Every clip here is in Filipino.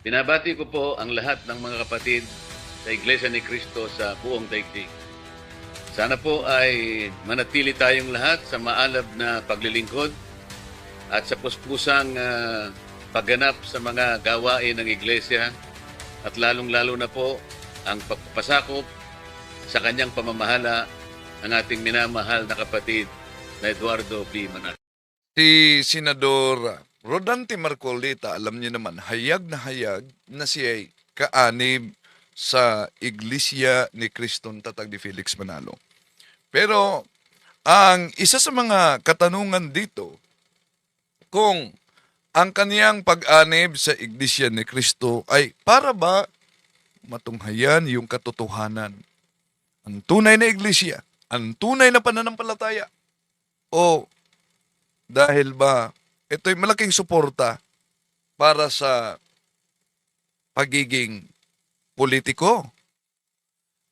Binabati ko po ang lahat ng mga kapatid sa Iglesia ni Cristo sa buong daigdig. Sana po ay manatili tayong lahat sa maalab na paglilingkod at sa puspusang pagganap sa mga gawain ng Iglesia at lalong-lalo na po ang pagpapasakop sa kanyang pamamahala ng ating minamahal na kapatid na Eduardo B. Manalo. Si Senador Rodante Marcolita, alam niyo naman, hayag na siya ay kaanib sa Iglesia ni Criston Tatag ni Felix Manalo. Pero ang isa sa mga katanungan dito, kung ang kaniyang pag-anib sa Iglesia ni Cristo ay para ba matunghayan yung katotohanan? Ang tunay na Iglesia, ang tunay na pananampalataya, o dahil ba ito'y malaking suporta para sa pagiging politiko?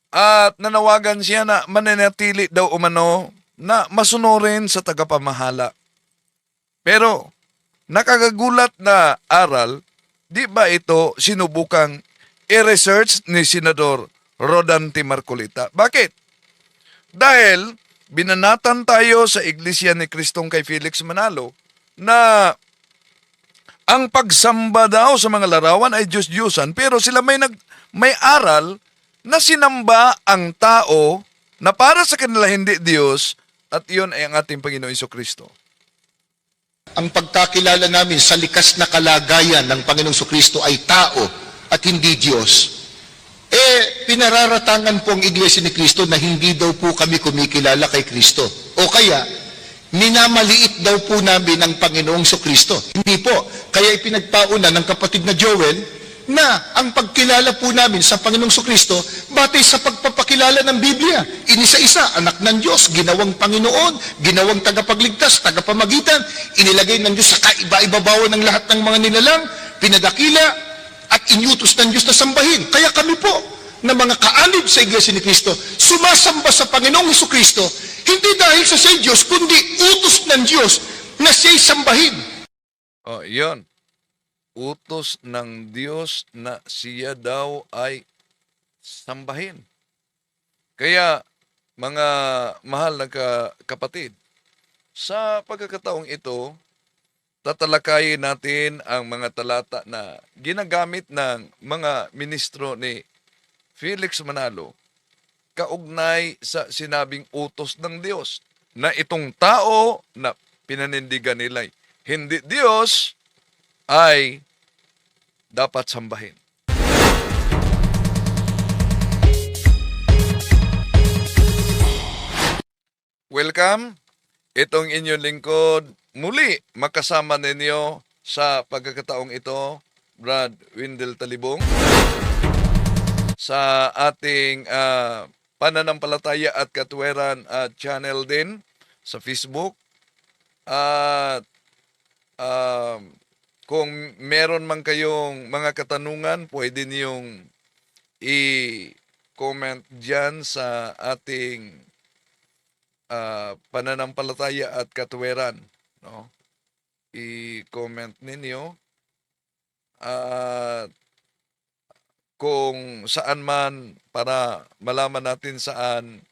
At nanawagan siya na mananatili daw umano na masunurin sa tagapamahala. Pero nakagagulat na aral, di ba ito sinubukang i-research ni Senador Rodante Marcolita? Bakit? Dahil binanatan tayo sa Iglesia ni Cristong kay Felix Manalo na ang pagsamba daw sa mga larawan ay Diyos-Diyosan, pero sila may aral na sinamba ang tao na para sa kanila hindi Diyos, at iyon ay ang ating Panginoon Jesucristo. Ang pagkakilala namin sa likas na kalagayan ng Panginoong Kristo ay tao at hindi Diyos. Pinararatangan po ang Iglesia ni Kristo na hindi daw po kami kumikilala kay Kristo. O kaya, minamaliit daw po namin ang Panginoong Kristo. Hindi po. Kaya ipinagpauna ng kapatid na Joel na ang pagkilala po namin sa Panginoong Kristo batay sa pagpapakilala ng Biblia. Inisa-isa, anak ng Diyos, ginawang Panginoon, ginawang tagapagligtas, tagapamagitan, inilagay ng Diyos sa kaiba-ibabawan ng lahat ng mga nilalang, pinadakila at inyutos ng Diyos na sambahin. Kaya kami po, na mga kaanib sa Iglesia ni Kristo, sumasamba sa Panginoong Kristo, hindi dahil sa siya'y Diyos, kundi utos ng Diyos na siya'y sambahin. O, iyon. Utos ng Diyos na siya daw ay sambahin. Kaya, mga mahal na kapatid, sa pagkakataong ito, tatalakayin natin ang mga talata na ginagamit ng mga ministro ni Felix Manalo kaugnay sa sinabing utos ng Diyos na itong tao na pinanindigan nila hindi Diyos ay dapat sambahin. Welcome. Itong inyong lingkod muli makasama ninyo sa pagkakataong ito, Brad Windel Talibong, sa ating pananampalataya at katwiran channel din sa Facebook. At kung meron man kayong mga katanungan, pwede niyong i-comment dyan sa ating pananampalataya at katwiran. No? I-comment ninyo. At kung saan man, para malaman natin saan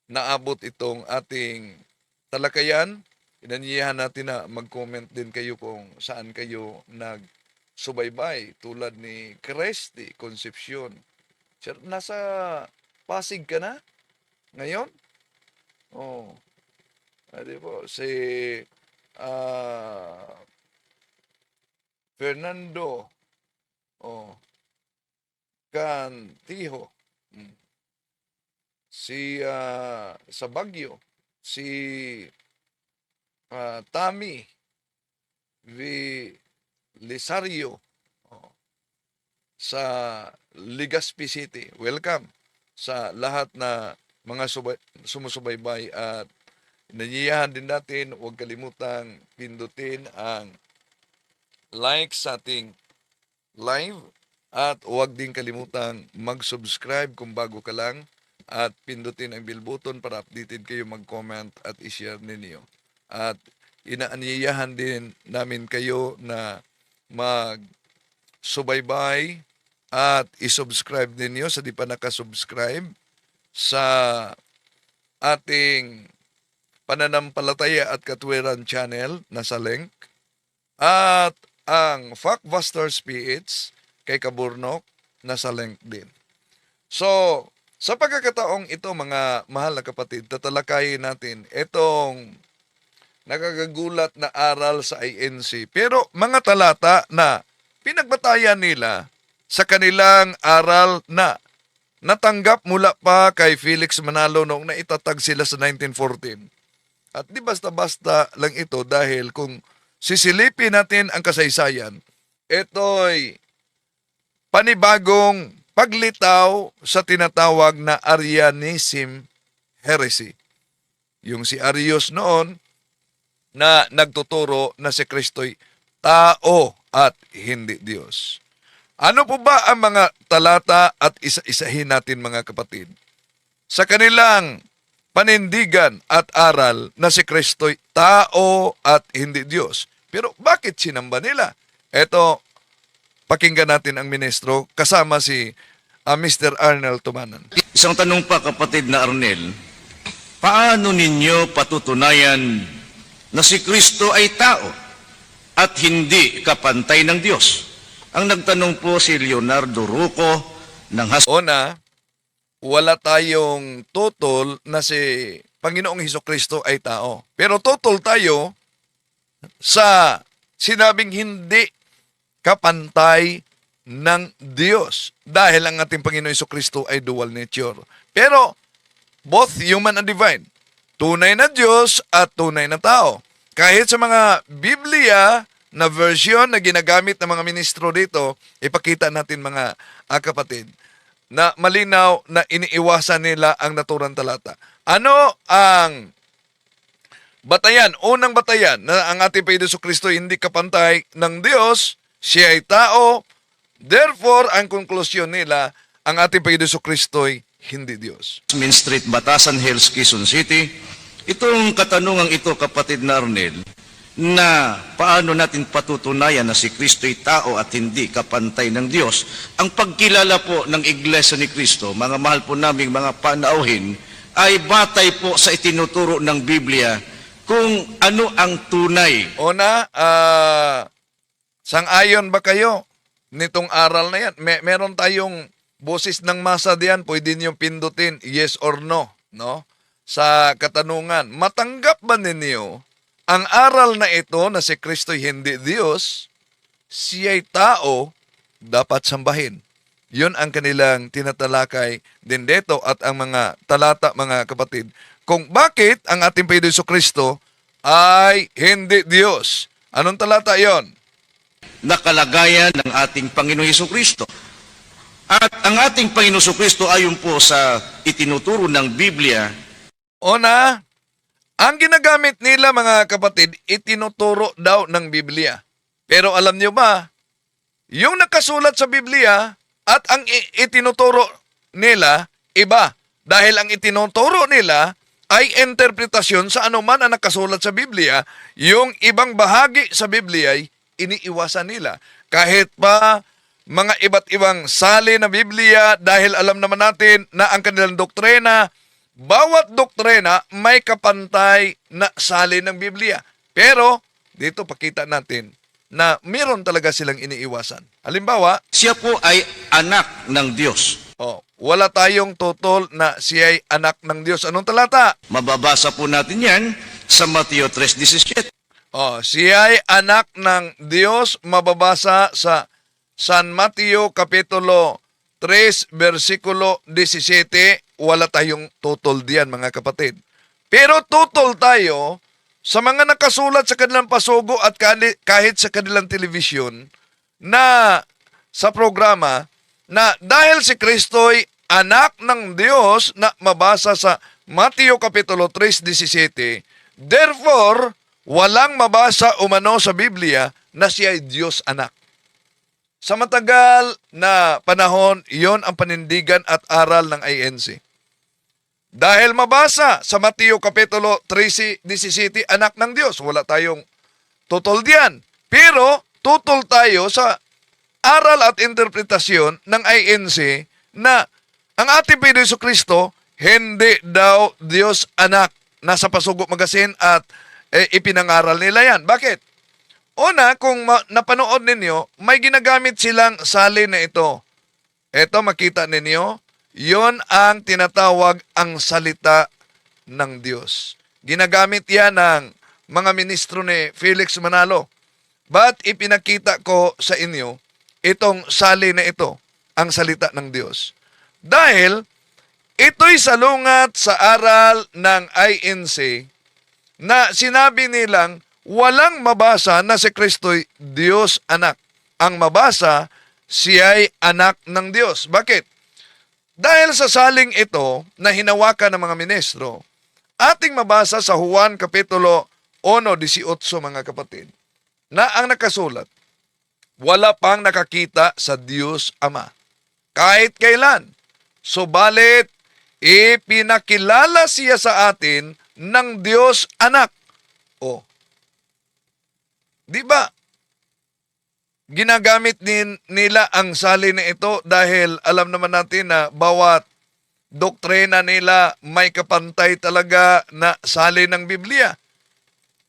naabot itong ating talakayan, inanyayahan natin na mag-comment din kayo kung saan kayo nagsubaybay, tulad ni Cresty Concepcion. Sir, nasa Pasig ka na ngayon? Oh, di po, si Fernando Cantijo, si sa Baguio, si Tami V. Lisario sa Legazpi City. Welcome sa lahat na mga sumusubaybay, at nanyiyahan din natin, huwag kalimutang pindutin ang like sa ating live, at huwag din kalimutang mag-subscribe kung bago ka lang, at pindutin ang bell button para updated kayo, mag-comment at i-share ninyo. At inaanyayahan din namin kayo na subaybay at isubscribe ninyo sa di pa nakasubscribe sa ating Pananampalataya at Katwiran channel, nasa link. At ang Factbusters PH kay Kaburnok, nasa link din. So, sa pagkakataong ito mga mahal na kapatid, tatalakayin natin itong nakakagulat na aral sa INC. Pero mga talata na pinagbatayan nila sa kanilang aral na natanggap mula pa kay Felix Manalo noong naitatag sila sa 1914. At di basta-basta lang ito dahil kung sisilipin natin ang kasaysayan, ito'y panibagong paglitaw sa tinatawag na Arianism heresy. Yung si Arius noon na nagtuturo na si Kristo'y tao at hindi Diyos. Ano po ba ang mga talata at isa-isahin natin mga kapatid? Sa kanilang panindigan at aral na si Kristo'y tao at hindi Diyos. Pero bakit sinamba nila? Ito, pakinggan natin ang ministro kasama si Mr. Arnel Tumanan. Isang tanong pa kapatid na Arnel, paano ninyo patutunayan na si Kristo ay tao at hindi kapantay ng Diyos? Ang nagtanong po si Leonardo Ruco ng Una, wala tayong tutol na si Panginoong Hesukristo ay tao. Pero tutol tayo sa sinabing hindi kapantay ng Diyos. Dahil ang ating Panginoong Hesukristo ay dual nature. Pero both human and divine. Tunay na Diyos at tunay na tao. Kahit sa mga Biblia na version na ginagamit ng mga ministro dito, ipakita natin mga kapatid, na malinaw na iniiwasan nila ang naturang talata. Ano ang batayan? Unang batayan na ang ating Panginoong Jesucristo hindi kapantay ng Diyos, siya ay tao, therefore, ang konklusyon nila, ang ating Panginoong Jesucristo ay hindi Diyos. Main Street, Batasan Hills, Quezon City. Itong katanungang ito, kapatid na Arnel, na paano natin patutunayan na si Kristo ay tao at hindi kapantay ng Diyos. Ang pagkilala po ng Iglesia ni Kristo, mga mahal po naming mga panauhin, ay batay po sa itinuturo ng Biblia kung ano ang tunay. Una, sang-ayon ba kayo nitong aral na yan? Meron tayong boses ng masa diyan, pwede niyong pindutin yes or no, no? Sa katanungan, matanggap ba ninyo ang aral na ito na si Kristo'y hindi Diyos, siya'y tao, dapat sambahin. Yun ang kanilang tinatalakay din dito at ang mga talata, mga kapatid, kung bakit ang ating Panginoong Jesucristo ay hindi Diyos. Anong talata yon? Nakalagayan ng ating Panginoong Hesukristo. At ang ating Panginoong Hesukristo ayon po sa itinuturo ng Biblia, Una, ang ginagamit nila mga kapatid, itinuturo daw ng Biblia. Pero alam niyo ba, yung nakasulat sa Biblia at ang itinuturo nila, iba. Dahil ang itinuturo nila ay interpretasyon sa anuman ang nakasulat sa Biblia, yung ibang bahagi sa Biblia ay iniiwasan nila. Kahit pa mga iba't ibang sali na Biblia, dahil alam naman natin na ang kanilang doktrina, bawat doktrina may kapantay na sali ng Biblia. Pero, dito pakita natin na meron talaga silang iniiwasan. Halimbawa, siya po ay anak ng Diyos. wala tayong tutol na siya ay anak ng Diyos. Anong talata? Mababasa po natin yan sa Mateo 3:17. Siya ay anak ng Diyos, mababasa sa San Mateo Kapitulo 3, versikulo 17, wala tayong tutol diyan mga kapatid. Pero tutol tayo sa mga nakasulat sa kanilang pasugo at kahit sa kanilang telebisyon na sa programa na dahil si Kristo'y anak ng Diyos na mabasa sa Mateo Kapitulo 3:17, therefore, walang mabasa umano sa Biblia na siya ay Diyos anak. Sa matagal na panahon, iyon ang panindigan at aral ng INC. Dahil mabasa sa Mateo Kapitulo 3:17, anak ng Diyos, wala tayong tutol diyan. Pero tutol tayo sa aral at interpretasyon ng INC na ang ating Panginoon Jesucristo hindi daw Diyos anak. Nasa Pasugo Magazine at ipinangaral nila yan. Bakit? Una, kung napanood ninyo, may ginagamit silang salin na ito. Ito, makita ninyo, yon ang tinatawag ang salita ng Diyos. Ginagamit yan ng mga ministro ni Felix Manalo. But ipinakita ko sa inyo, itong salin na ito, ang salita ng Diyos. Dahil, ito'y salungat sa aral ng INC na sinabi nilang walang mabasa na si Kristo'y Diyos anak. Ang mabasa, siya'y anak ng Diyos. Bakit? Dahil sa saling ito na hinawakan ng mga ministro, ating mabasa sa Juan Kapitulo 1:18 mga kapatid, na ang nakasulat, wala pang nakakita sa Diyos Ama. Kahit kailan, subalit ipinakilala siya sa atin ng Diyos Anak. O, di ba? Ginagamit din nila ang salin na ito dahil alam naman natin na bawat doktrina nila may kapantay talaga na salin ng Biblia.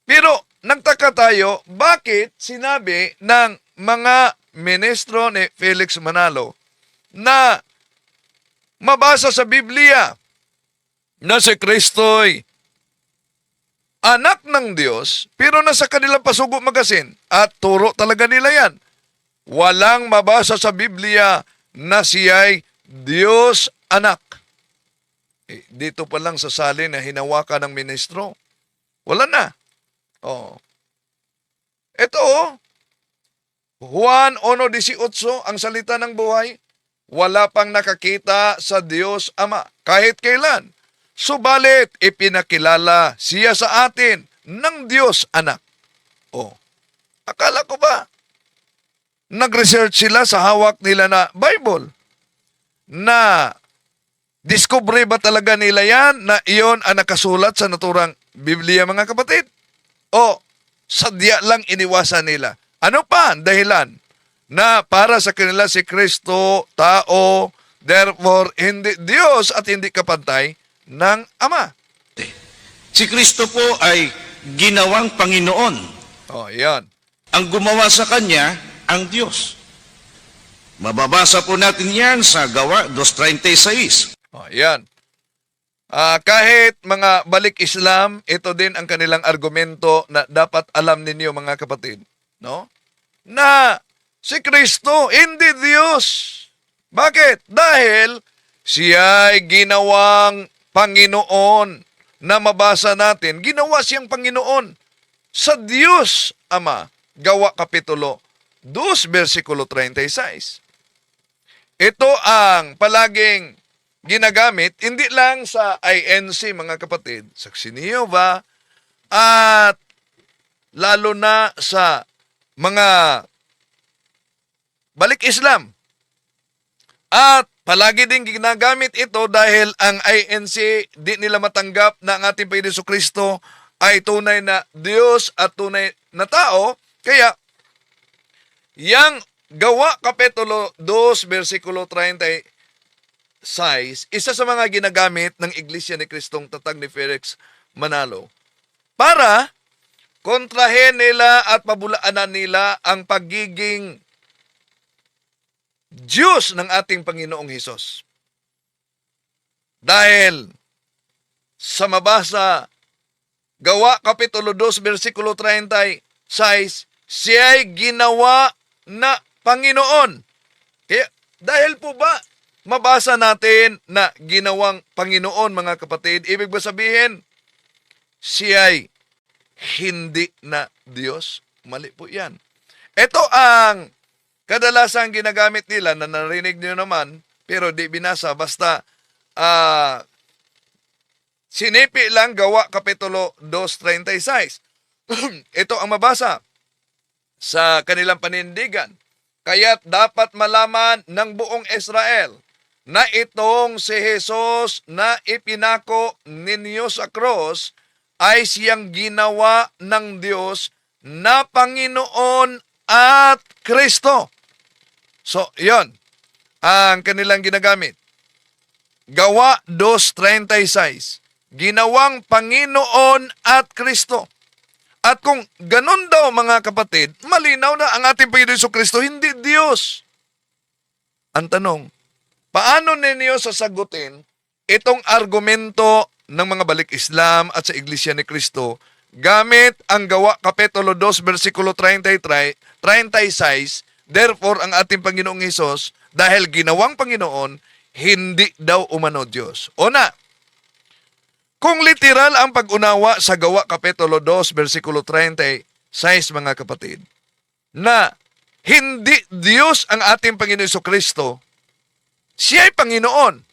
Pero nagtaka tayo, bakit sinabi ng mga ministro ni Felix Manalo na mabasa sa Biblia na si Kristo'y anak ng Diyos, pero nasa kanilang Pasugo Magazine at turo talaga nila yan. Walang mabasa sa Biblia na siya'y Diyos anak. Dito pa lang sa salin na hinawakan ng ministro, wala na. Oh. Ito, Juan 1:18, ang salita ng buhay, wala pang nakakita sa Diyos Ama kahit kailan. Subalit, ipinakilala siya sa atin ng Diyos Anak. Oh, akala ko ba, nag-research sila sa hawak nila na Bible, na discovery ba talaga nila yan na iyon ang nakasulat sa naturang Biblia mga kapatid? O sadya lang iniwasan nila? Ano pa ang dahilan na para sa kanila si Kristo, tao, therefore hindi Diyos at hindi kapantay ng Ama? Si Kristo po ay ginawang Panginoon. Oh, yan. Ang gumawa sa Kanya, ang Diyos. Mababasa po natin yan sa Gawa 2:36. Oh, yan. Kahit mga balik Islam, ito din ang kanilang argumento na dapat alam ninyo mga kapatid. No? Na si Kristo hindi Diyos. Bakit? Dahil siya'y ginawang Panginoon na mabasa natin. Ginawa siyang Panginoon sa Diyos Ama. Gawa Kapitulo 2, versikulo 36. Ito ang palaging ginagamit, hindi lang sa INC mga kapatid, sa Jehovah, at lalo na sa mga balik Islam. At palagi din ginagamit ito dahil ang INC di nila matanggap na ang ating Panginoon Jesucristo ay tunay na Diyos at tunay na tao. Kaya, yang Gawa Kapitulo 2, versikulo 36, isa sa mga ginagamit ng Iglesia ni Kristong Tatag ni Felix Manalo para kontrahen nila at pabulaanan nila ang pagiging Diyos ng ating Panginoong Hesus. Dahil sa mabasa Gawa Kapitulo 2, versikulo 36, siya'y ginawa na Panginoon. Kaya dahil po ba mabasa natin na ginawang Panginoon mga kapatid, ibig ba sabihin siya'y hindi na Diyos? Mali po yan. Ito ang kadalasan ginagamit nila na narinig niyo naman, pero di binasa, basta sinipi lang Gawa Kapitulo 2:36. Ito ang mabasa sa kanilang panindigan. Kaya't dapat malaman ng buong Israel na itong si Jesus na ipinako ninyo sa cross ay siyang ginawa ng Diyos na Panginoon at Kristo. So, yon ang kanilang ginagamit. Gawa 2:36. Ginawang Panginoon at Kristo. At kung ganun daw mga kapatid, malinaw na ang ating Panginoon Jesucristo hindi Diyos. Ang tanong, paano ninyo sasagutin itong argumento ng mga balik Islam at sa Iglesia ni Cristo gamit ang Gawa Kapitulo 2, versikulo 33, 36, therefore ang ating Panginoong Hesus, dahil ginawang Panginoon, hindi daw umano Diyos. Una, kung literal ang pag-unawa sa Gawa Kapitulo 2, versikulo 36, mga kapatid, na hindi Diyos ang ating Panginoon Jesucristo, siya'y Panginoon,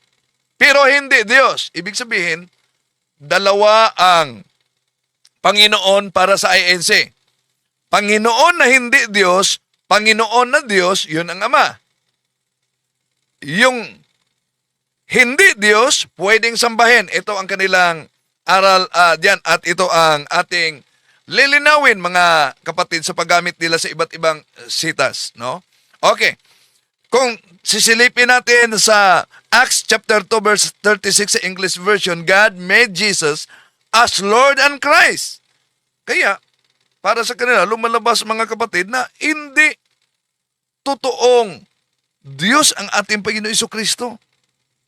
pero hindi Diyos. Ibig sabihin, dalawa ang Panginoon para sa INC. Panginoon na hindi Diyos, Panginoon na Diyos, yun ang Ama. Yung hindi Diyos, pwedeng sambahin. Ito ang kanilang aral diyan at ito ang ating lilinawin mga kapatid sa paggamit nila sa iba't ibang sitas, no? Okay. Kung sisilipin natin sa Acts chapter 2 verse 36 sa English version, God made Jesus as Lord and Christ. Kaya, para sa kanila, lumalabas mga kapatid na hindi totoong Diyos ang ating Panginoon Jesucristo.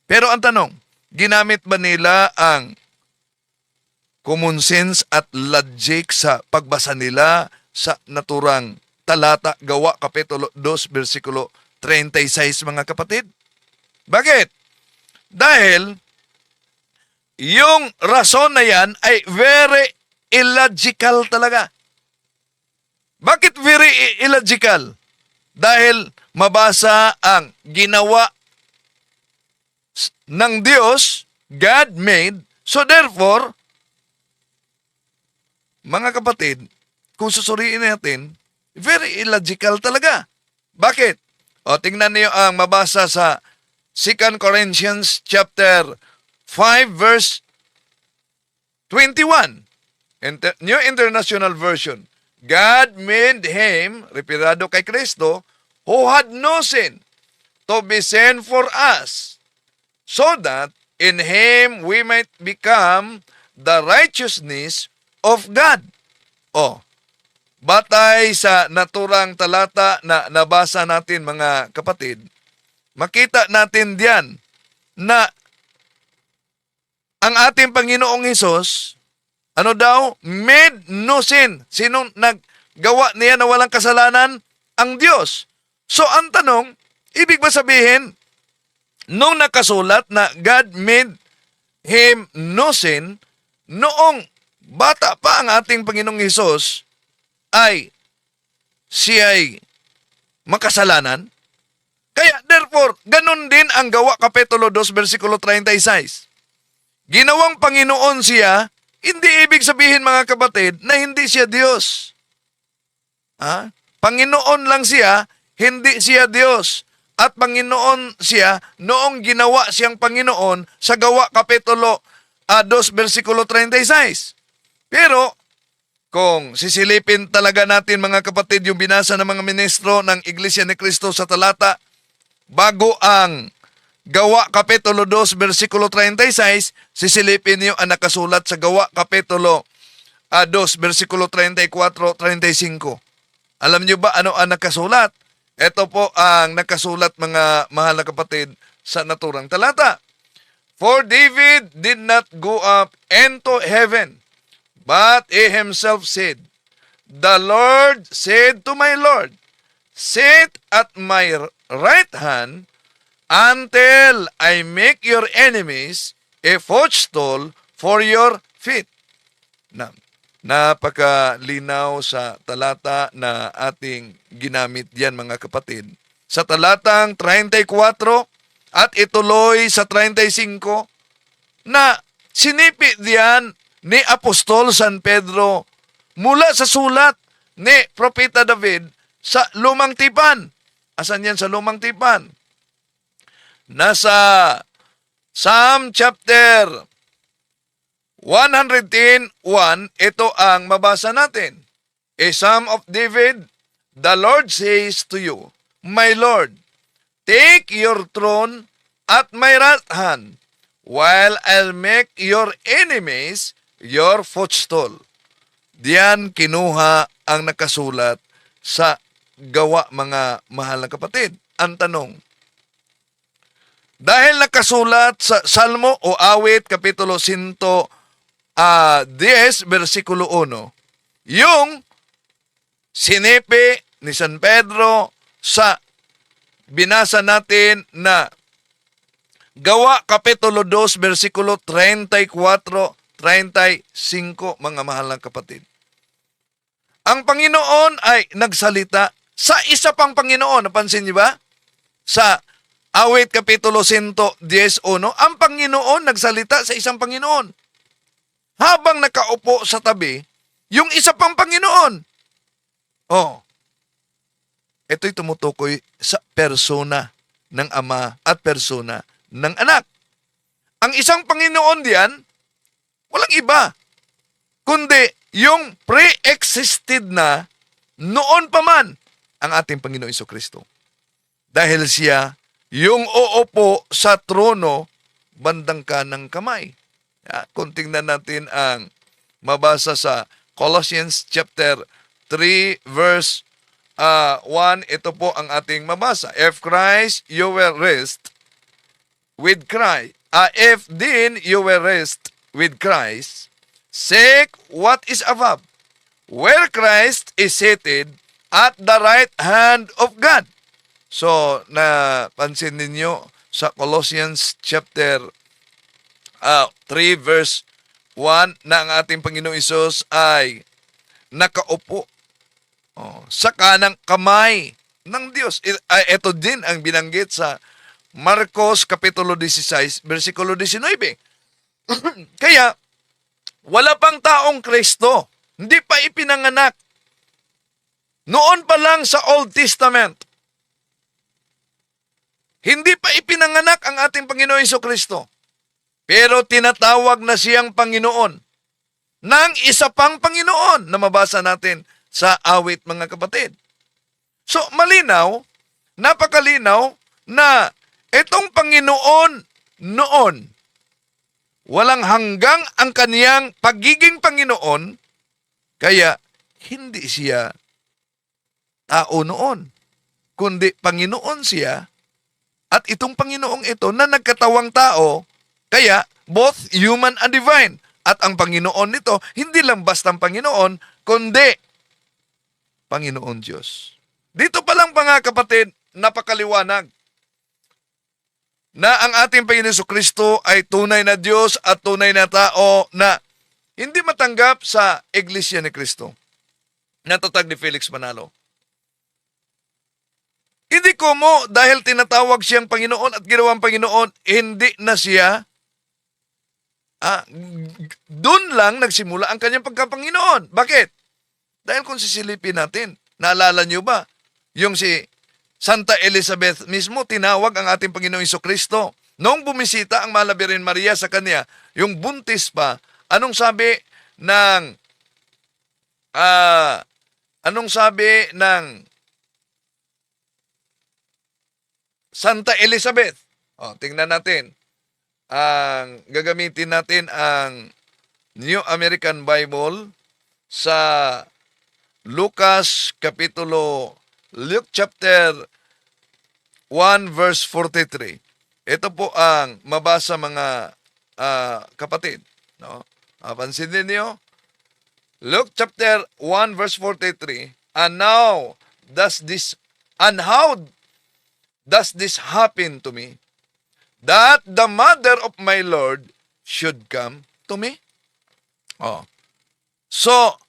Pero ang tanong, ginamit ba nila ang common sense at logic sa pagbasa nila sa naturang talata, Gawa Kapitulo 2, versikulo 36, mga kapatid? Bakit? Dahil yung rason na yan ay very illogical talaga. Bakit very illogical? Dahil mabasa ang ginawa ng Diyos, God made, so therefore, mga kapatid, kung susuriin natin, very illogical talaga. Bakit? O, tingnan niyo ang mabasa sa 2 Corinthians chapter 5 verse 21. New International Version. God made him, referado kay Kristo, who had no sin, to be sin for us, so that in him we might become the righteousness of God. O, batay sa naturang talata na nabasa natin mga kapatid, makita natin diyan na ang ating Panginoong Hesus, ano daw? Made no sin. Sinong naggawa niya na walang kasalanan? Ang Diyos. So ang tanong, ibig ba sabihin, nung nakasulat na God made him no sin, noong bata pa ang ating Panginoong Hesus, ay siya'y makasalanan? Kaya therefore, ganun din ang Gawa Kapitulo 2, versikulo 36. Ginawang Panginoon siya, hindi ibig sabihin mga kapatid na hindi siya Diyos. Panginoon lang siya, hindi siya Diyos. At Panginoon siya noong ginawa siyang Panginoon sa Gawa Kapitulo 2, versikulo 36. Pero, kung sisilipin talaga natin mga kapatid yung binasa ng mga ministro ng Iglesia ni Cristo sa talata, bago ang Gawa Kapitulo 2, versikulo 36, sisilipin niyo ang nakasulat sa Gawa Kapitulo 2, versikulo 34, 35. Alam niyo ba ano ang nakasulat? Ito po ang nakasulat mga mahal na kapatid sa naturang talata. For David did not go up into heaven, but he himself said, the Lord said to my Lord, sit at my right hand until I make your enemies a footstool for your feet. Napakalinaw sa talata na ating ginamit diyan mga kapatid. Sa talatang 34 at ituloy sa 35 na sinipi diyan ni Apostol San Pedro mula sa sulat ni Propeta David sa Lumang Tipan. Asan yan sa Lumang Tipan? Nasa Psalm chapter 110:1, ito ang mabasa natin. A Psalm of David, the Lord says to you, my Lord, Take your throne at my right hand, while I'll make your enemies your footstool. Diyan kinuha ang nakasulat sa gawa, mga mahal na kapatid. Ang tanong, dahil nakasulat sa Salmo o Awit, Kapitulo 10, versikulo 1, yung sinipi ni San Pedro sa binasa natin na Gawa Kapitulo 2, versikulo 34-35, mga mahal na kapatid. Ang Panginoon ay nagsalita sa isa pang Panginoon. Napansin niyo ba? Sa Awit Kapitulo 10:10, ang Panginoon nagsalita sa isang Panginoon. Habang nakaupo sa tabi, yung isa pang Panginoon. Oh, ito'y tumutukoy sa persona ng Ama at persona ng Anak. Ang isang Panginoon diyan, walang iba, kundi yung pre-existed na noon pa man ang ating Panginoon Jesucristo. Dahil siya yung uupo sa trono bandang kanang kamay. Kung tingnan natin ang mabasa sa Colossians chapter 3 verse 1, ito po ang ating mabasa. If Christ you were raised with Christ, if then you were raised with Christ, seek what is above, where Christ is seated at the right hand of God. So, napansin ninyo sa Colossians chapter 3 verse 1 na ang ating Panginoong Hesus ay nakaupo sa kanang kamay ng Diyos. Ito din ang binanggit sa Marcos Kapitulo 16, versikulo 19. Kaya, wala pang taong Kristo. Hindi pa ipinanganak. Noon pa lang sa Old Testament, hindi pa ipinanganak ang ating Panginoon Jesucristo. Pero tinatawag na siyang Panginoon ng isa pang Panginoon na mabasa natin sa awit, mga kapatid. So, malinaw, napakalinaw na itong Panginoon noon, walang hanggang ang kaniyang pagiging Panginoon, kaya hindi siya tao noon, kundi Panginoon siya, at itong Panginoong ito na nagkatawang tao, kaya both human and divine. At ang Panginoon nito, hindi lang bastang Panginoon, kundi Panginoon Diyos. Dito pa lang, mga kapatid, napakaliwanag na ang ating Panginoon Jesucristo ay tunay na Diyos at tunay na tao na hindi matanggap sa Iglesia ni Cristo. Natatag ni Felix Manalo. Hindi ko mo, dahil tinatawag siyang Panginoon at ginawang Panginoon, hindi na siya, doon lang nagsimula ang kanyang pagkapanginoon. Bakit? Dahil kung sisilipin natin, naalala niyo ba, yung si Santa Elizabeth mismo, tinawag ang ating Panginoong Jesucristo. Noong bumisita ang Mahal na Birhen Maria sa kanya, yung buntis pa, anong sabi ng Santa Elizabeth? Tingnan natin. Gagamitin natin ang New American Bible sa Luke chapter 1 verse 43. Ito po ang mabasa, mga kapatid. No? Pansinin niyo. Luke chapter 1 verse 43. And how does this happen to me, that the mother of my Lord should come to me? So,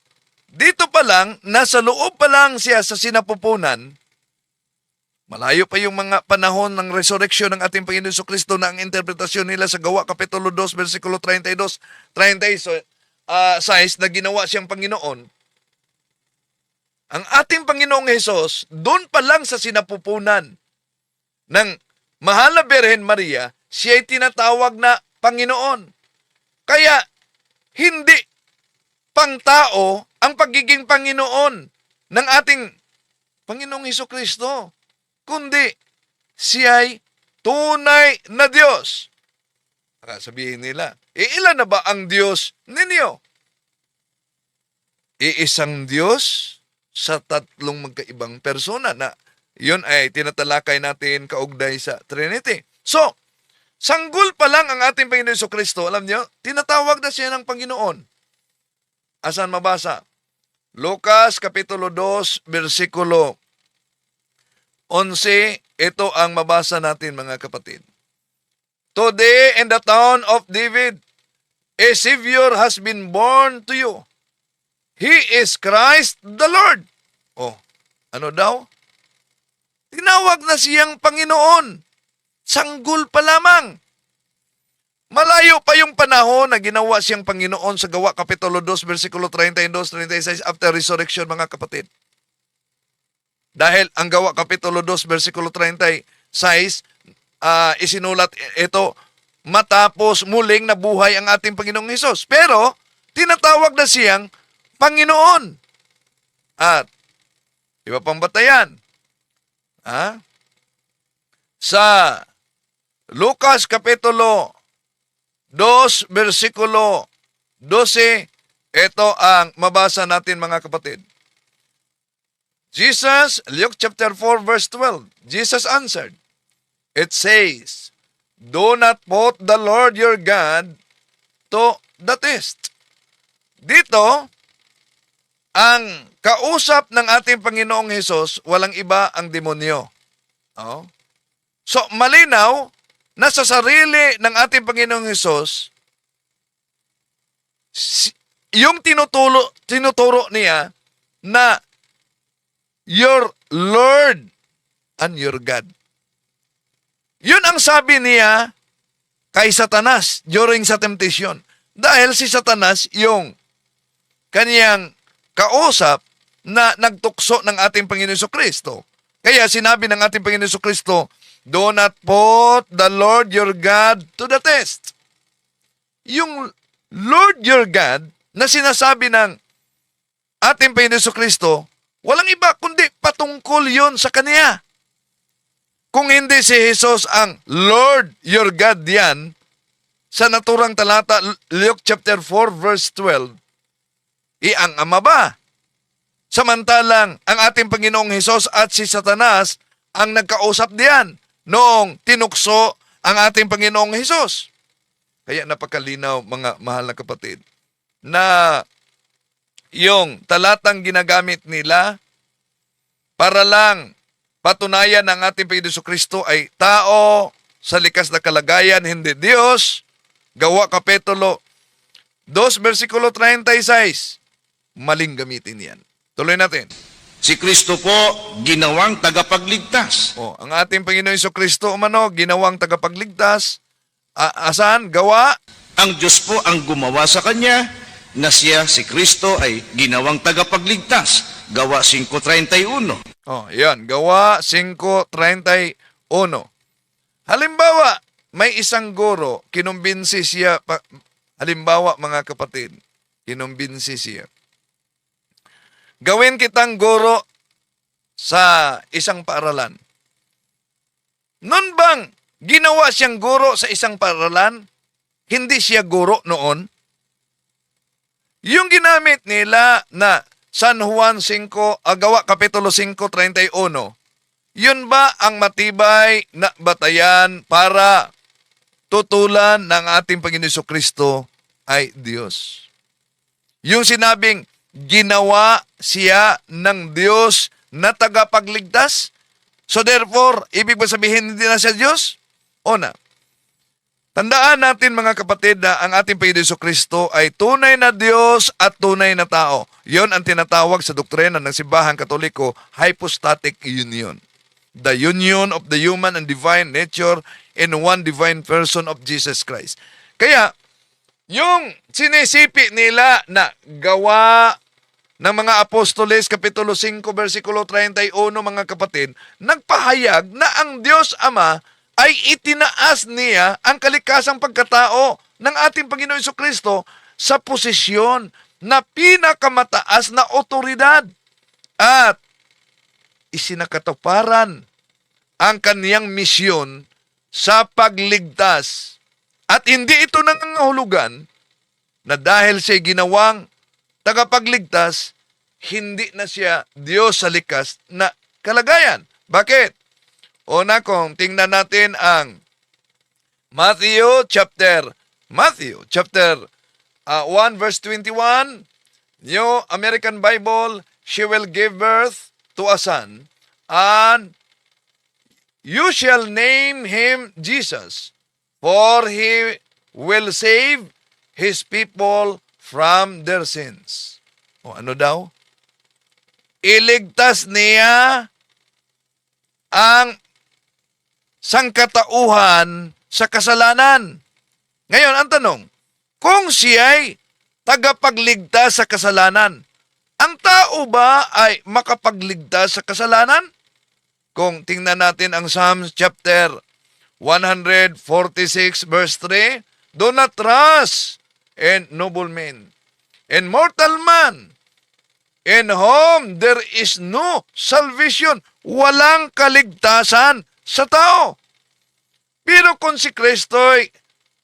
dito pa lang, nasa loob pa lang siya sa sinapupunan, malayo pa yung mga panahon ng resurrection ng ating Panginoon Jesucristo na ang interpretasyon nila sa Gawa Kapitulo 2, versikulo 36 na ginawa siyang Panginoon. Ang ating Panginoong Hesus, doon pa lang sa sinapupunan ng Mahal na Birhen Maria, siya ay tinatawag na Panginoon. Kaya, hindi pang tao ang pagiging Panginoon ng ating Panginoong Jesucristo, kundi siya'y tunay na Diyos. Sabihin nila, ilan na ba ang Diyos ninyo? Iisang Diyos sa tatlong magkaibang persona na yun ay tinatalakay natin kaugnay sa Trinity. So, sanggol pa lang ang ating Panginoon Jesucristo, alam niyo, tinatawag na siya ng Panginoon. Asan mabasa? Lucas Kapitulo 2, versikulo 11, ito ang mabasa natin mga kapatid. Today in the town of David, a Savior has been born to you. He is Christ the Lord. Oh, ano daw? Tinawag na siyang Panginoon. Sanggol pa lamang. Malayo pa yung panahon na ginawa siyang Panginoon sa Gawa Kapitulo 2, versikulo 32-36 after resurrection mga kapatid. Dahil ang Gawa Kapitulo 2, versikulo 36, isinulat ito matapos muling nabuhay ang ating Panginoong Hesus. Pero, tinatawag na siyang Panginoon. At, iba pang batayan. Sa Lucas Kapitulo 2, versikulo 12, ito ang mabasa natin mga kapatid. Luke chapter 4, verse 12, Jesus answered, it says, do not put the Lord your God to the test. Dito, ang kausap ng ating Panginoong Hesus, walang iba ang demonyo. Oh. So, malinaw na sa sarili ng ating Panginoong Hesus, yung tinuturo niya na your Lord and your God. Yun ang sabi niya kay Satanas during sa temptation. Dahil si Satanas yung kaniyang kausap na nagtukso ng ating Panginoon Jesucristo. Kaya sinabi ng ating Panginoon Jesucristo, do not put the Lord your God to the test. Yung Lord your God na sinasabi ng ating Panginoon Jesucristo, walang iba kundi patungkol yon sa Kanya. Kung hindi si Jesus ang Lord your God diyan, sa naturang talata, Luke chapter 4, verse 12, ang Ama ba? Samantalang ang ating Panginoong Hesus at si Satanas ang nagkausap diyan noong tinukso ang ating Panginoong Hesus. Kaya napakalinaw mga mahal na kapatid na yung talatang ginagamit nila para lang patunayan ng ating Panginoon Jesucristo ay tao sa likas na kalagayan, hindi Diyos. Gawa Kapitulo 2, versikulo 36. Maling gamitin yan. Tuloy natin. Si Kristo po ginawang tagapagligtas. Ang ating Panginoon Jesucristo ginawang tagapagligtas. Asan? Gawa? Ang Diyos po ang gumawa sa Kanya na siya, si Kristo, ay ginawang tagapagligtas. Gawa 5:31. Yan. Gawa 5:31. Halimbawa, may isang guro, kinumbinsi siya, halimbawa mga kapatid, kinumbinsi siya. Gawin kitang guro sa isang paaralan. Noon bang ginawa siyang guro sa isang paaralan, hindi siya guro noon? Yung ginamit nila na San Juan 5, Gawa Kapitulo 5:31, yun ba ang matibay na batayan para tutulan ng ating Panginoon Jesucristo ay Diyos? Yung sinabing, ginawa siya ng Diyos na tagapagligtas? So therefore, ibig ba sabihin hindi na siya Diyos? O na. Tandaan natin mga kapatid na ang ating Panginoon Jesucristo ay tunay na Diyos at tunay na tao. Yon ang tinatawag sa doktrina ng Simbahang Katoliko, hypostatic union. The union of the human and divine nature in one divine person of Jesus Christ. Kaya, yung sinisipi nila na gawa ng mga Apostoles, Kapitulo 5, versikulo 31, mga kapatid, nagpahayag na ang Diyos Ama ay itinaas niya ang kalikasang pagkatao ng ating Panginoon Jesucristo sa posisyon na pinakamataas na otoridad at isinakatuparan ang kaniyang misyon sa pagligtas. At hindi ito nangangahulugan na dahil siya ginawang tagapagligtas, hindi na siya Diyos sa likas na kalagayan. Bakit? Una, kung tingnan natin ang Matthew chapter 1 verse 21, New American Bible, she will give birth to a son, and you shall name him Jesus, for he will save his people from their sins. O ano daw? Iligtas niya ang sangkatauhan sa kasalanan. Ngayon, ang tanong, kung siya'y tagapagligtas sa kasalanan, ang tao ba ay makapagligtas sa kasalanan? Kung tingnan natin ang Psalms chapter 146 verse 3, do not trust in noble men, and mortal man, in whom there is no salvation. Walang kaligtasan sa tao. Pero kung si Kristo'y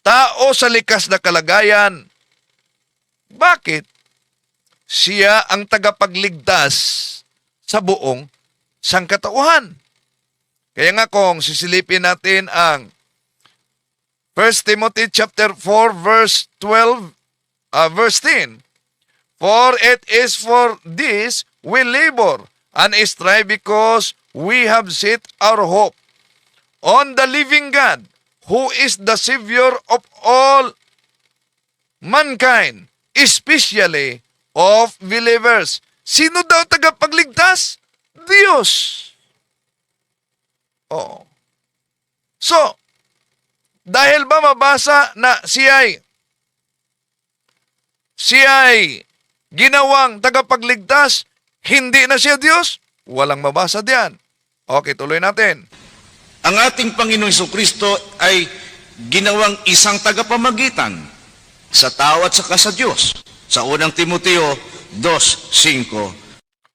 tao sa likas na kalagayan, bakit siya ang tagapagligtas sa buong sangkatauhan? Kaya nga kung sisilipin natin ang 1 Timothy chapter 4 verse 12, verse 10, for it is for this we labor and strive, because we have set our hope on the living God, who is the Savior of all mankind, especially of believers. Sino daw tagapagligtas? Diyos. Oo. So, dahil ba mabasa na siya'y ginawang tagapagligtas, hindi na siya Diyos? Walang mabasa diyan. Okay, tuloy natin. Ang ating Panginoong Jesucristo ay ginawang isang tagapamagitan sa tao at saka sa Diyos. Sa unang Timoteo 2:5.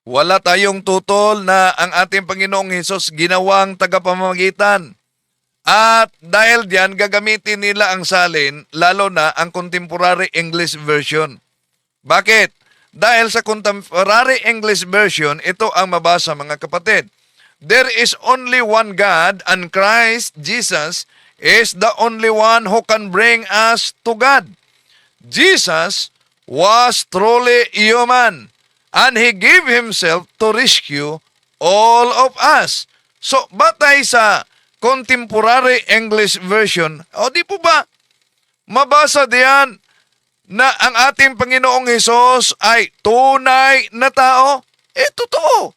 Wala tayong tutol na ang ating Panginoong Hesus ginawang tagapamagitan. At dahil diyan, gagamitin nila ang salin, lalo na ang Contemporary English Version. Bakit? Dahil sa Contemporary English Version, ito ang mabasa, mga kapatid. There is only one God, and Christ Jesus is the only one who can bring us to God. Jesus was truly human, and He gave Himself to rescue all of us. So, batay sa Contemporary English Version, o di po ba, mabasa diyan na ang ating Panginoong Hesus ay tunay na tao? Totoo.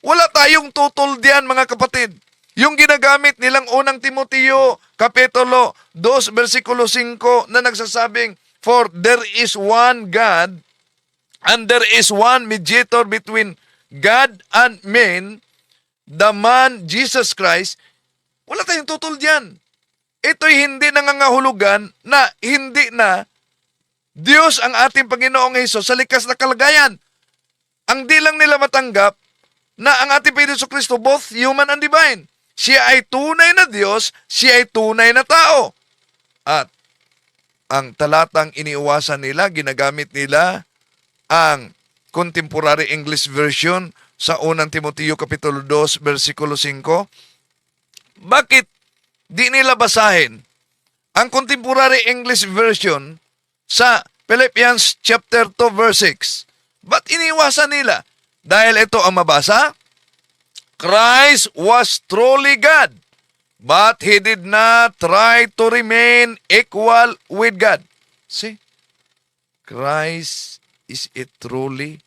Wala tayong tutol diyan, mga kapatid. Yung ginagamit nilang unang Timoteo, Kapitulo 2, versikulo 5, na nagsasabing, for there is one God, and there is one mediator between God and men, the man Jesus Christ. Wala tayong tutol diyan. Ito'y hindi nangangahulugan na hindi na Diyos ang ating Panginoong Hesus sa likas na kalagayan. Ang di lang nila matanggap na ang ating Panginoong Jesucristo, both human and divine. Siya ay tunay na Diyos, siya ay tunay na tao. At ang talatang iniiwasan nila, ginagamit nila ang Contemporary English Version sa unang Timoteo Kapitulo 2, versikulo 5. Bakit di nila basahin ang Contemporary English Version sa Philippians chapter 2, verse 6? Ba't iniiwasan nila? Dahil ito ang mabasa, Christ was truly God, but He did not try to remain equal with God. See? Christ is a truly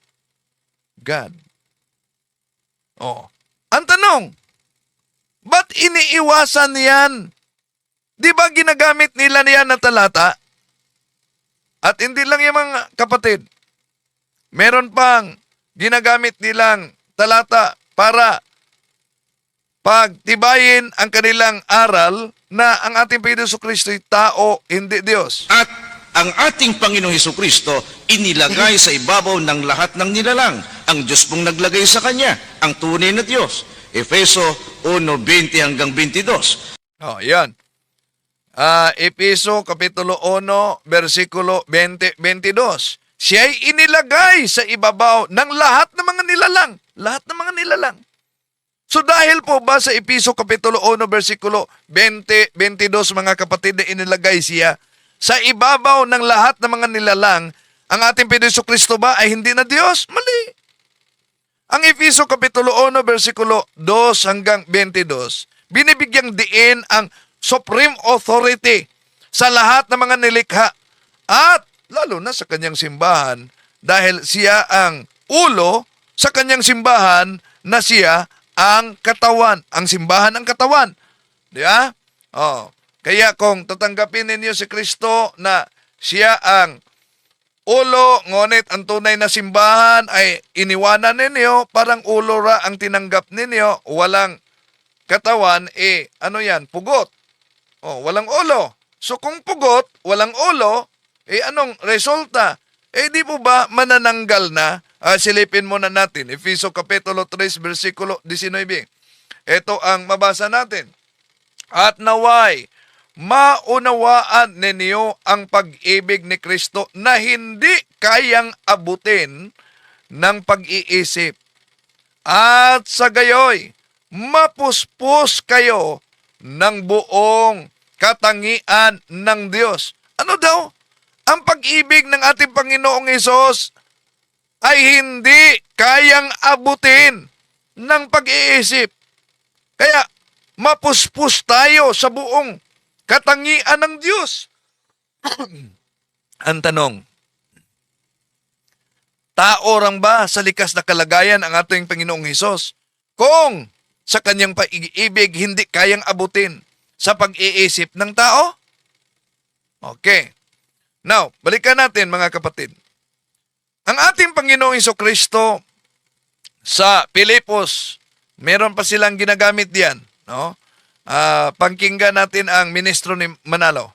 God. Oh. Ang tanong, ba't iniiwasan niyan? Di ba ginagamit nila niyan na talata? At hindi lang yung mga kapatid. Meron pang ginagamit nilang talata para pagtibayin ang kanilang aral na ang ating Panginoong Jesucristo ay tao, hindi Diyos. At ang ating Panginoong Jesucristo inilagay sa ibabaw ng lahat ng nilalang. Ang Diyos pong naglagay sa Kanya, ang tunay na Diyos. Efeso 1:20 hanggang 22. Oh, yan. Episo Kapitulo 1, versikulo 20-22. Siya'y inilagay sa ibabaw ng lahat ng mga nilalang. Lahat ng mga nilalang. So dahil po ba sa Episo Kapitulo 1, versikulo 20-22, mga kapatid, na inilagay siya sa ibabaw ng lahat ng mga nilalang, ang ating Panginoon Kristo ba ay hindi na Diyos? Mali. Ang Episo Kapitulo 1, versikulo 2 hanggang 22, binibigyang diin ang supreme authority sa lahat ng mga nilikha at lalo na sa kanyang simbahan dahil siya ang ulo sa kanyang simbahan na siya ang katawan. Ang simbahan ang katawan. Di ba? Oh. Kaya kung tatanggapin ninyo si Kristo na siya ang ulo, ngunit ang tunay na simbahan ay iniwanan ninyo, parang ulo ra ang tinanggap ninyo, walang katawan, ano yan? Pugot. Oh, walang ulo. So kung pugot, walang ulo, anong resulta? Di po ba manananggal na? Silipin muna natin. Efeso Kapitulo 3, versikulo 19. Ito ang mabasa natin. At naway, maunawaan ninyo ang pag-ibig ni Kristo na hindi kayang abutin ng pag-iisip. At sa gayoy, mapuspos kayo ng buong katangian ng Diyos. Ano daw? Ang pag-ibig ng ating Panginoong Hesus ay hindi kayang abutin ng pag-iisip. Kaya, mapuspos tayo sa buong katangian ng Diyos. Ang tanong, tao rang ba sa likas na kalagayan ang ating Panginoong Hesus? Kung sa kanyang pag-ibig hindi kayang abutin sa pag-iisip ng tao? Okay. Now, balikan natin mga kapatid. Ang ating Panginoong Jesucristo sa Pilipos, meron pa silang ginagamit diyan, no? Pangkinggan natin ang ministro ni Manalo.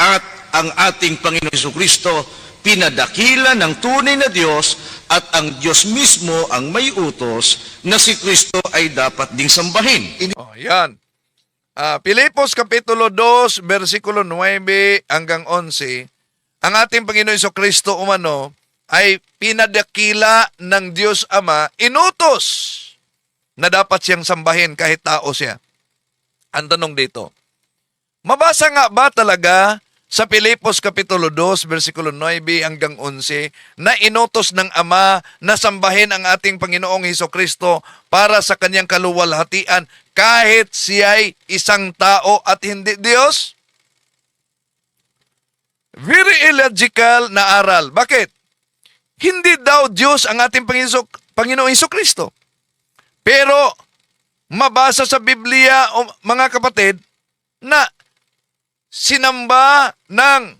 At ang ating Panginoon Jesucristo pinadakila ng tunay na Diyos at ang Diyos mismo ang may utos na si Kristo ay dapat ding sambahin. Oh, yan. Pilipos Kapitulo 2, versikulo 9 hanggang 11, ang ating Panginoon Jesucristo umano ay pinadakila ng Diyos Ama, inutos na dapat siyang sambahin kahit tao siya. Ang tanong dito, mabasa nga ba talaga sa Pilipos Kapitulo 2, versikulo 9 hanggang 11, na inutos ng Ama na sambahin ang ating Panginoong Jesucristo para sa kanyang kaluwalhatian kahit siya'y isang tao at hindi Diyos? Very illogical na aral. Bakit? Hindi daw Diyos ang ating Panginoong Jesucristo. Pero, mabasa sa Biblia, mga kapatid, na sinamba ng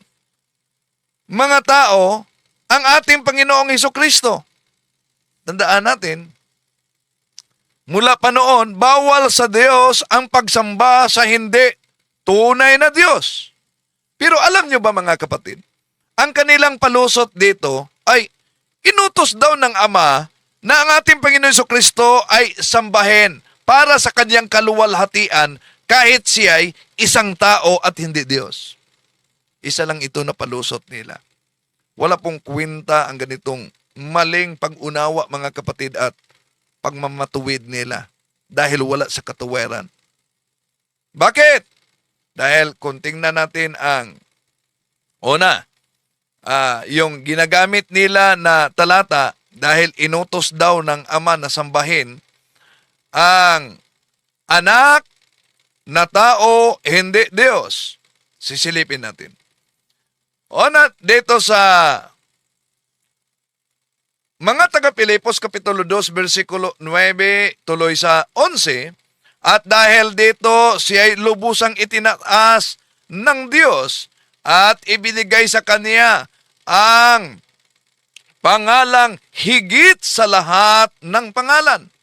mga tao ang ating Panginoong Jesucristo. Tandaan natin, mula pa noon, bawal sa Diyos ang pagsamba sa hindi tunay na Diyos. Pero alam nyo ba mga kapatid, ang kanilang palusot dito ay inutos daw ng Ama na ang ating Panginoon Jesucristo ay sambahin para sa kanyang kaluwalhatian kahit siya'y isang tao at hindi Diyos. Isa lang ito na palusot nila. Wala pong kwenta ang ganitong maling pag-unawa mga kapatid at pagmamatuwid nila dahil wala sa katuwiran. Bakit? Dahil kung tingnan natin ang una, yung ginagamit nila na talata dahil inutos daw ng Ama na sambahin ang anak na tao, hindi Diyos. Sisilipin natin. Una, dito sa mga taga-Pilipos, Kapitulo 2, versikulo 9, tuloy sa 11, at dahil dito siya'y lubusang itinaas ng Diyos at ibinigay sa Kanya ang pangalang higit sa lahat ng pangalan.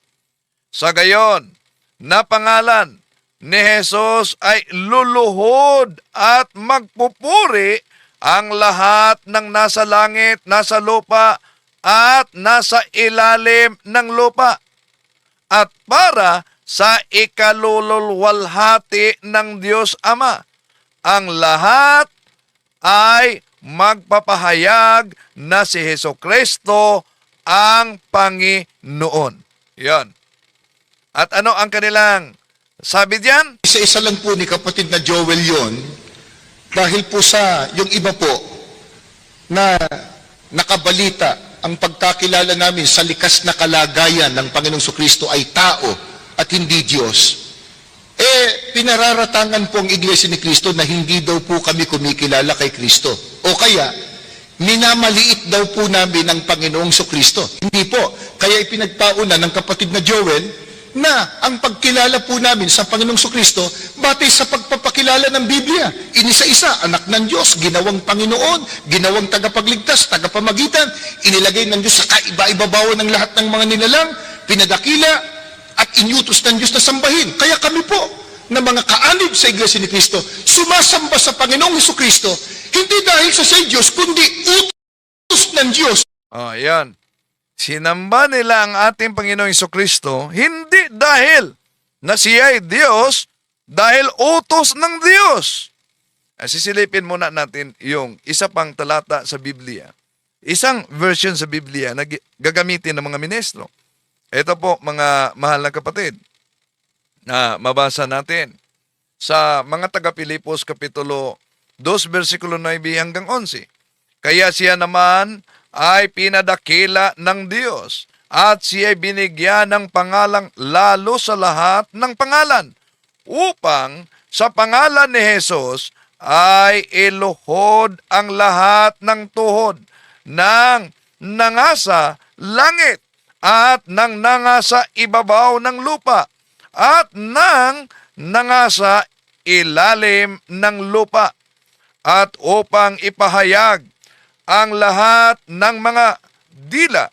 Sa gayon, na pangalan ni Jesus ay luluhod at magpupuri ang lahat ng nasa langit, nasa lupa, at nasa ilalim ng lupa. at para sa ikalululwalhati ng Diyos Ama. Ang lahat ay magpapahayag na si Hesukristo ang Panginoon. Yan. At ano ang kanilang sabi diyan? Isa-isa lang po ni kapatid na Joel yon, dahil po sa yung iba po na nakabalita ang pagkakilala namin sa likas na kalagayan ng Panginoong Kristo ay tao at hindi Diyos. Pinararatangan po ang Iglesia ni Kristo na hindi daw po kami kumikilala kay Kristo. O kaya, minamaliit daw po namin ang Panginoong Kristo. Hindi po. Kaya ipinagpauna ng kapatid na Joel na ang pagkilala po namin sa Panginoong Kristo batay sa pagpapakilala ng Biblia. Inisa-isa, anak ng Diyos, ginawang Panginoon, ginawang tagapagligtas, tagapamagitan, inilagay ng Diyos sa kaiba-ibabawan ng lahat ng mga nilalang, pinadakila at inyutos ng Diyos na sambahin. Kaya kami po, na mga kaanib sa Iglesia ni Kristo, sumasamba sa Panginoong Kristo, hindi dahil sa siya Diyos, kundi utos ng Diyos. Oh, yan. Sinamba nila ang ating Panginoong Jesucristo hindi dahil na siya ay Diyos, dahil utos ng Diyos. Sisilipin muna natin yung isa pang talata sa Biblia. Isang version sa Biblia na gagamitin ng mga ministro. Ito po, mga mahal na kapatid, na mabasa natin sa mga taga-Pilipos Kapitulo 2, versikulo 9 hanggang 11. Kaya siya naman ay pinadakila ng Diyos at siya ay binigyan ng pangalang lalo sa lahat ng pangalan upang sa pangalan ni Jesus ay iluhod ang lahat ng tuhod ng nangasa langit at ng nangasa ibabaw ng lupa at ng nangasa ilalim ng lupa, at upang ipahayag ang lahat ng mga dila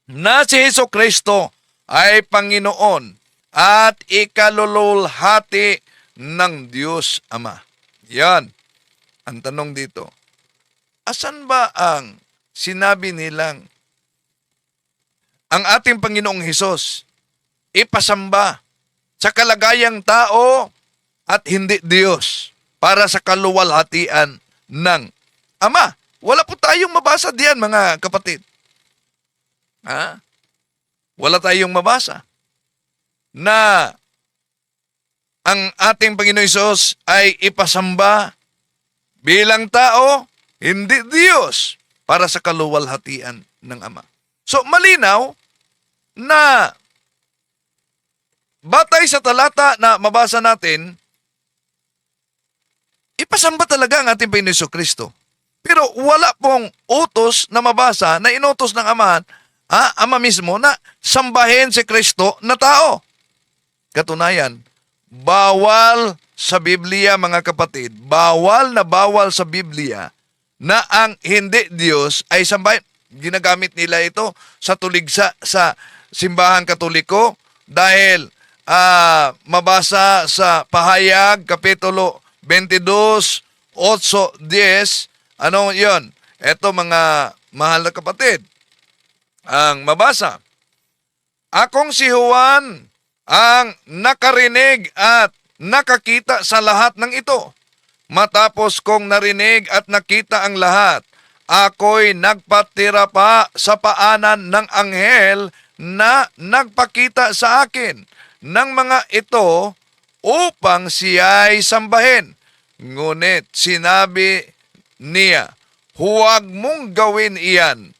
na si Hesukristo ay Panginoon at ikalululhati ng Diyos Ama. Yan. Ang tanong dito, asan ba ang sinabi nilang ang ating Panginoong Hesus ipasamba sa kalagayang tao at hindi Diyos para sa kaluwalhatian ng Ama? Wala po tayong mabasa diyan, mga kapatid. Wala tayong mabasa na ang ating Panginoong Hesus ay ipasamba bilang tao, hindi Diyos, para sa kaluwalhatian ng Ama. So, malinaw na batay sa talata na mabasa natin, ipasamba talaga ang ating Panginoon Jesucristo. Pero wala pong utos na mabasa na inutos ng Ama mismo na sambahin si Kristo na tao. Katunayan, bawal sa Biblia, mga kapatid, bawal sa Biblia na ang hindi Diyos ay sambahin. Ginagamit nila ito sa tuligsa sa simbahan Katoliko dahil mabasa sa Pahayag, Kapitulo 22, 8, 10, ano yon? Ito, mga mahal na kapatid, ang mabasa. Akong si Juan ang nakarinig at nakakita sa lahat ng ito. Matapos kong narinig at nakita ang lahat, ako'y nagpatira pa sa paanan ng anghel na nagpakita sa akin ng mga ito upang siya'y sambahin. Ngunit sinabi niya, huwag mong gawin iyan.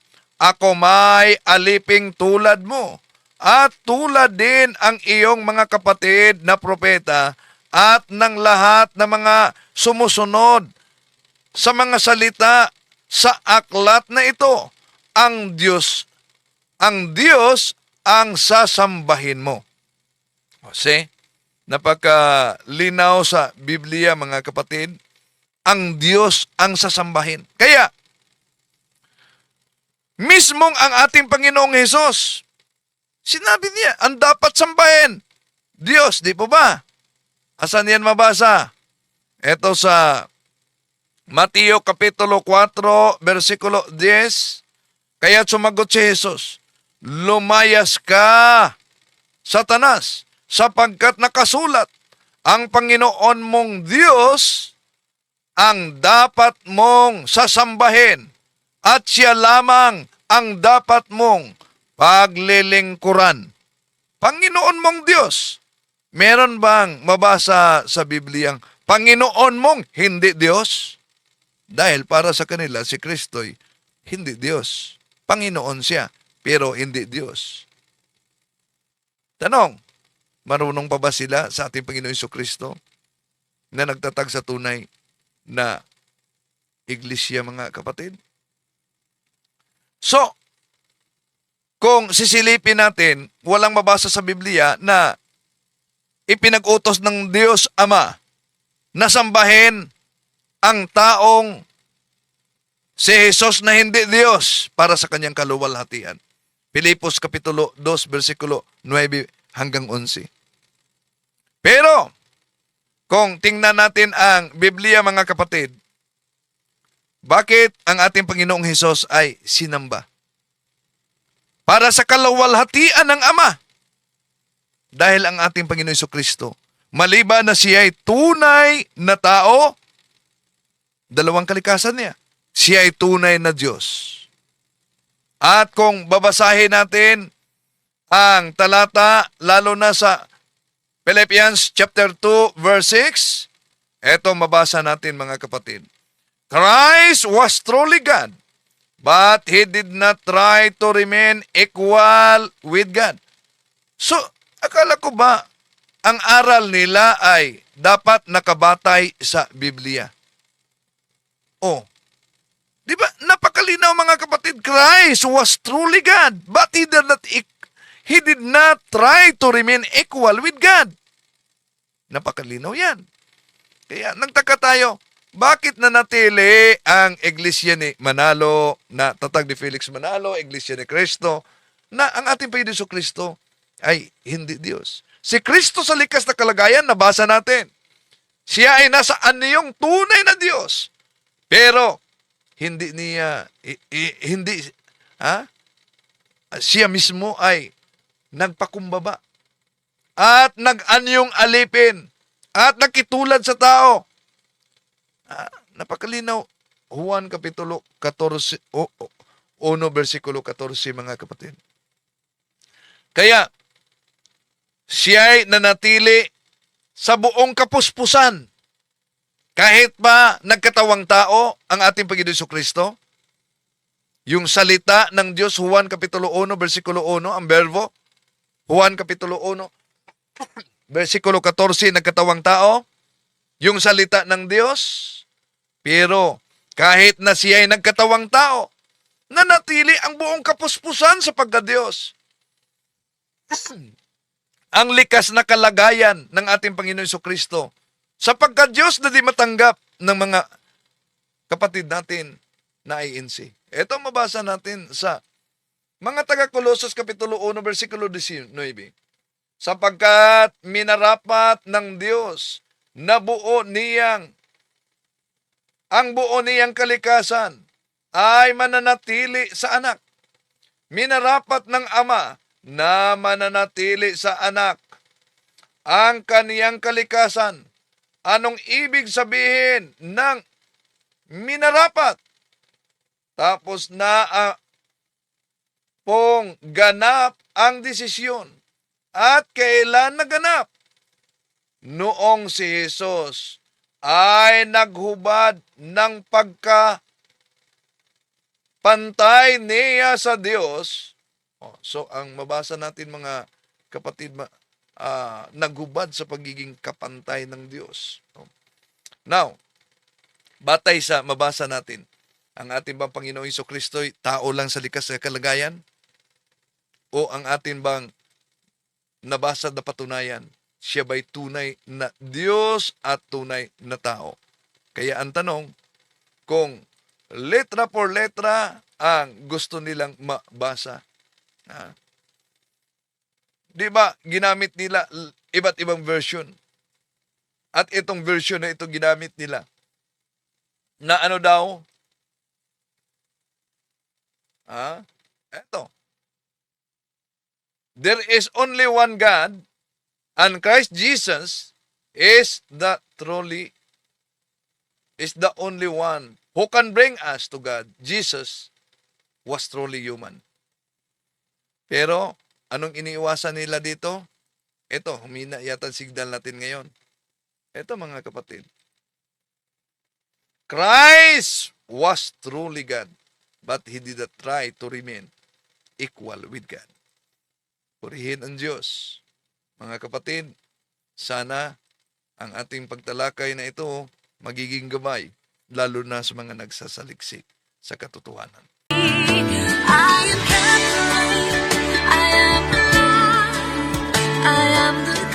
Ako may aliping tulad mo at tulad din ang iyong mga kapatid na propeta at ng lahat ng mga sumusunod sa mga salita sa aklat na ito. Ang Diyos ang sasambahin mo. Kasi, napaka-linaw sa Biblia, mga kapatid, ang Diyos ang sasambahin. Kaya, mismong ang ating Panginoong Hesus, sinabi niya, ang dapat sambahin, Diyos, di po ba? Asan yan mabasa? Ito sa Mateo Kapitulo 4, versikulo 10, kaya sumagot si Jesus, lumayas ka, Satanas, sapagkat nakasulat, ang Panginoon mong Diyos ang dapat mong sasambahin at siya lamang ang dapat mong paglilingkuran. Panginoon mong Diyos. Meron bang mabasa sa Bibliang Panginoon mong hindi Diyos? Dahil para sa kanila si Kristo'y hindi Diyos. Panginoon siya, pero hindi Diyos. Tanong, marunong pa ba sila sa ating Panginoon Jesucristo na nagtatag sa tunay na iglesia, mga kapatid? So, kung sisilipin natin, walang mabasa sa Biblia na ipinag-utos ng Diyos Ama na sambahin ang taong si Jesus na hindi Diyos para sa kanyang kaluwalhatian. Pilipos Kapitulo 2, versikulo 9 hanggang 11. Pero, kung tingnan natin ang Biblia, mga kapatid, bakit ang ating Panginoong Hesus ay sinamba? Para sa kaluwalhatian ng Ama. Dahil ang ating Panginoong Jesucristo, maliban na siya ay tunay na tao, dalawang kalikasan niya, siya ay tunay na Diyos. At kung babasahin natin ang talata, lalo na sa Philippians chapter 2, verse 6, eto mabasa natin, mga kapatid. Christ was truly God, but He did not try to remain equal with God. So, akala ko ba ang aral nila ay dapat nakabatay sa Biblia? Oh, di ba napakalinaw, mga kapatid, Christ was truly God, but He did not try to remain equal with God. Napakalinaw yan. Kaya nagtaka tayo, bakit nanatili ang Iglesia ni Manalo, na tatag ni Felix Manalo, Iglesia ni Cristo, na ang ating Panginoon Jesucristo ay hindi Diyos? Si Kristo sa likas na kalagayan, nabasa natin. Siya ay nasa aniyong tunay na Diyos. Pero, hindi niya, siya mismo ay nagpakumbaba at nag-anyong alipin at nakitulad sa tao. Napakalinaw, Juan Kapitulo 14, 1, versikulo 14, mga kapatid. Kaya, siya'y nanatili sa buong kapuspusan. Kahit ba nagkatawang tao ang ating Panginoon Jesucristo, yung salita ng Diyos, Juan Kapitulo 1, versikulo 1, ang verbo, Juan Kapitulo 1, versikulo 14, nagkatawang tao, yung salita ng Diyos. Pero kahit na siya ay nagkatawang tao, nanatili ang buong kapuspusan sa pagka-Diyos. Ang likas na kalagayan ng ating Panginoon Jesucristo sa pagka-Diyos na di matanggap ng mga kapatid natin na INC. Ito mabasa natin sa mga taga-Kolosas Kapitulo 1, versikulo 19. Sapagkat minarapat ng Diyos na ang buo niyang kalikasan ay mananatili sa anak. Minarapat ng Ama na mananatili sa anak ang kaniyang kalikasan. Anong ibig sabihin ng minarapat? Tapos na pong ganap ang desisyon. At kailan naganap? Noong si Jesus ay naghubad ng pagkapantay niya sa Diyos. So, ang mabasa natin, mga kapatid, naghubad sa pagiging kapantay ng Diyos. Now, batay sa mabasa natin, ang ating bang Panginoong Jesucristo'y tao lang sa likas na kalagayan? O ang ating bang nabasa na patunayan, siya ba'y tunay na Diyos at tunay na tao? Kaya ang tanong, kung letra por letra ang gusto nilang mabasa, di ba ginamit nila iba't ibang version? At itong version na ito ginamit nila, na ano daw? Eto. there is only one God, and Christ Jesus is the only one who can bring us to God. Jesus was truly human. Pero, anong iniiwasan nila dito? Ito, humina yata ang signal natin ngayon. Ito mga kapatid. Christ was truly God, but He did not try to remain equal with God. Purihin ang Diyos. Mga kapatid, sana ang ating pagtalakay na ito magiging gabay, lalo na sa mga nagsasaliksik sa katotohanan. I am Catholic, I am alive, I am the